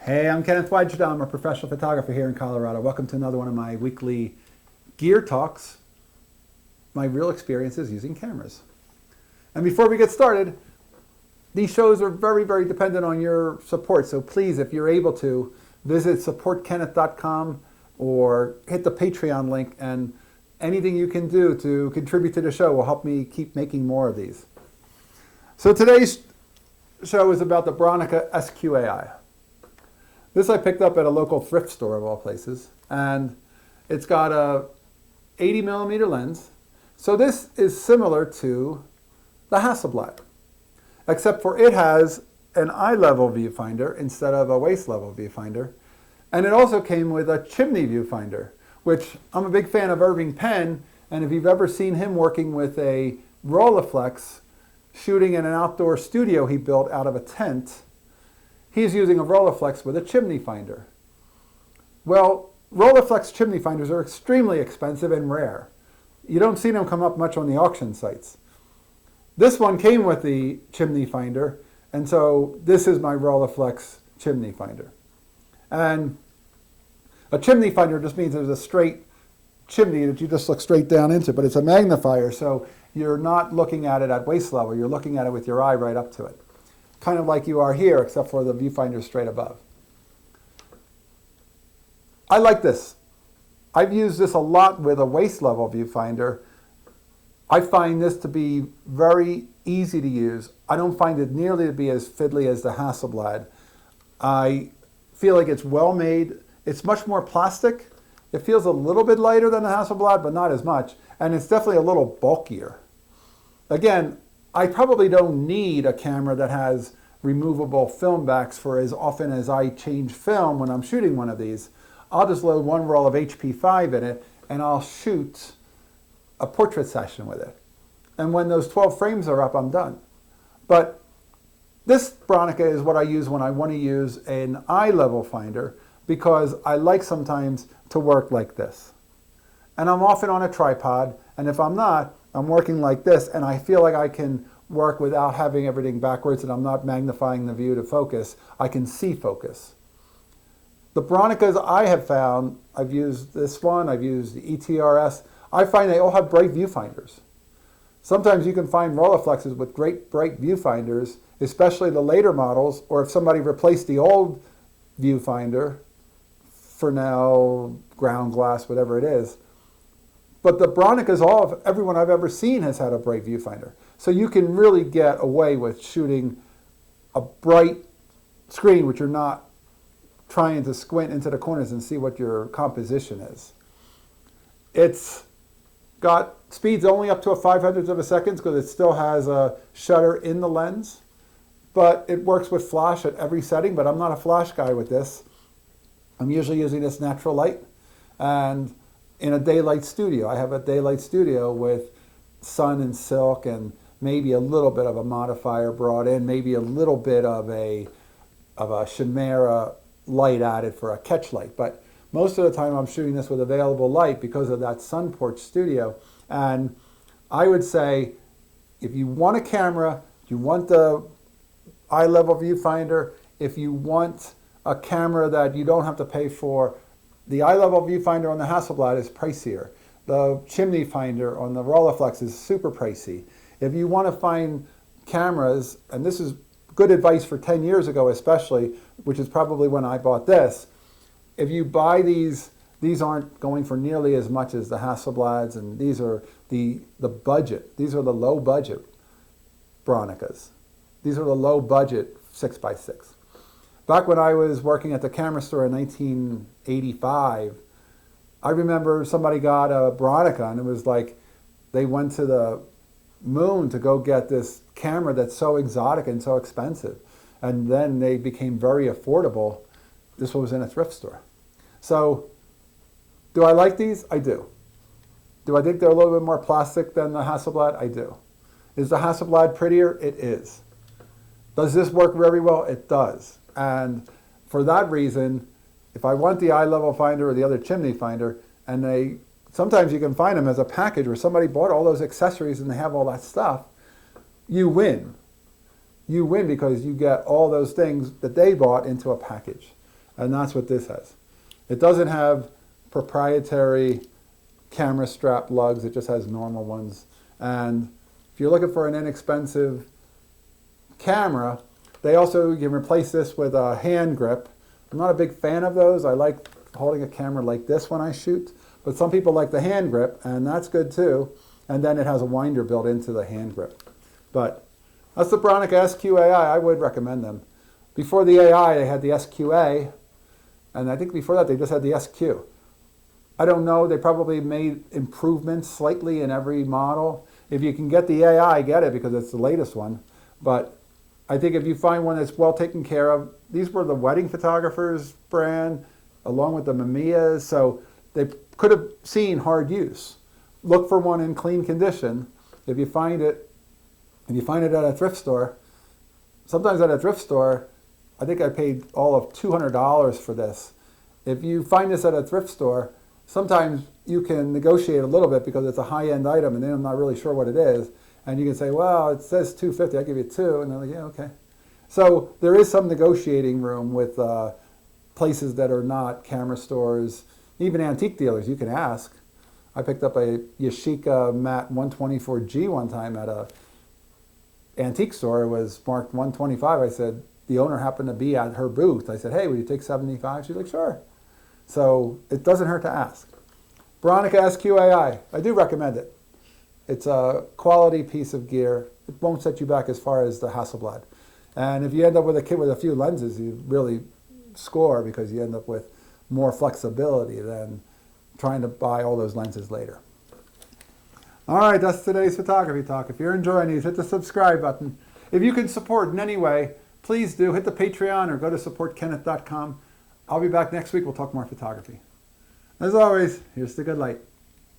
Hey, I'm Kenneth Wajda. I'm a professional photographer here in Colorado. Welcome to another one of my weekly gear talks, my real experiences using cameras. And before we get started, these shows are very, very dependent on your support. So please, if you're able to, visit supportkenneth.com or hit the Patreon link, and anything you can do to contribute to the show will help me keep making more of these. So today's show is about the Bronica SQAi. This I picked up at a local thrift store of all places, and it's got a 80mm lens. So this is similar to the Hasselblad, except for it has an eye-level viewfinder instead of a waist-level viewfinder. And it also came with a chimney viewfinder, which I'm a big fan of Irving Penn, and if you've ever seen him working with a Rolleiflex, shooting in an outdoor studio he built out of a tent, he's using a Rolleiflex with a chimney finder. Well, Rolleiflex chimney finders are extremely expensive and rare. You don't see them come up much on the auction sites. This one came with the chimney finder, and so this is my Rolleiflex chimney finder. And a chimney finder just means there's a straight chimney that you just look straight down into, but it's a magnifier, so you're not looking at it at waist level, you're looking at it with your eye right up to it. Kind of like you are here, except for the viewfinder straight above. I like this. I've used this a lot with a waist level viewfinder. I find this to be very easy to use. I don't find it nearly to be as fiddly as the Hasselblad. I feel like it's well made. It's much more plastic. It feels a little bit lighter than the Hasselblad, but not as much. And it's definitely a little bulkier. Again, I probably don't need a camera that has removable film backs for as often as I change film when I'm shooting one of these. I'll just load one roll of HP5 in it and I'll shoot a portrait session with it. And when those 12 frames are up, I'm done. But this Bronica is what I use when I want to use an eye level finder, because I like sometimes to work like this. And I'm often on a tripod, and if I'm not, I'm working like this, and I feel like I can work without having everything backwards, and I'm not magnifying the view to focus. I can see focus. The Bronicas I have found, I've used this one, I've used the ETRS, I find they all have bright viewfinders. Sometimes you can find Rolleiflexes with great bright viewfinders, especially the later models, or if somebody replaced the old viewfinder, for now, ground glass, whatever it is. But the Bronicas, everyone I've ever seen has had a bright viewfinder. So you can really get away with shooting a bright screen, which you're not trying to squint into the corners and see what your composition is. It's got speeds only up to a 500th of a second because it still has a shutter in the lens. But it works with flash at every setting, but I'm not a flash guy with this. I'm usually using this natural light. And in a daylight studio, I have a daylight studio with sun and silk and maybe a little bit of a modifier brought in, maybe a little bit of a chimera light added for a catch light. But most of the time I'm shooting this with available light because of that sun porch studio. And I would say, if you want a camera, you want the eye level viewfinder, if you want a camera that you don't have to pay for, the eye level viewfinder on the Hasselblad is pricier. The chimney finder on the Rolleiflex is super pricey. If you want to find cameras, and this is good advice for 10 years ago especially, which is probably when I bought this, if you buy these aren't going for nearly as much as the Hasselblads, and these are the budget. These are the low budget Bronicas. These are the low budget 6x6. Back when I was working at the camera store in 1985, I remember somebody got a Bronica, and it was like they went to the moon to go get this camera that's so exotic and so expensive. And then they became very affordable. This was in a thrift store. So, do I like these? I do. Do I think they're a little bit more plastic than the Hasselblad? I do. Is the Hasselblad prettier? It is. Does this work very well? It does. And for that reason, if I want the eye level finder or the other chimney finder, and sometimes you can find them as a package where somebody bought all those accessories and they have all that stuff, you win. You win because you get all those things that they bought into a package. And that's what this has. It doesn't have proprietary camera strap lugs. It just has normal ones. And if you're looking for an inexpensive camera, they also, you can replace this with a hand grip. I'm not a big fan of those. I like holding a camera like this when I shoot, but some people like the hand grip, and that's good too. And then it has a winder built into the hand grip. But that's the Bronica SQAi. I would recommend them. Before the AI, they had the SQA, and I think before that they just had the SQ. I don't know, they probably made improvements slightly in every model. If you can get the AI, get it because it's the latest one. But I think if you find one that's well taken care of, these were the wedding photographers brand, along with the Mamiyas, so they could have seen hard use. Look for one in clean condition. If you find it at a thrift store, sometimes at a thrift store, I think I paid all of $200 for this. If you find this at a thrift store, sometimes you can negotiate a little bit because it's a high-end item and then I'm not really sure what it is. And you can say, well, it says $250, I'll give you $2. And they're like, yeah, okay. So there is some negotiating room with places that are not camera stores, even antique dealers. You can ask. I picked up a Yashica Mat 124G one time at a antique store. It was marked 125. I said, the owner happened to be at her booth. I said, hey, would you take 75? She's like, sure. So it doesn't hurt to ask. Bronica SQAi, I do recommend it. It's a quality piece of gear. It won't set you back as far as the Hasselblad. And if you end up with a kit with a few lenses, you really score because you end up with more flexibility than trying to buy all those lenses later. All right, that's today's photography talk. If you're enjoying these, hit the subscribe button. If you can support in any way, please do. Hit the Patreon or go to supportkenneth.com. I'll be back next week. We'll talk more photography. As always, here's the good light.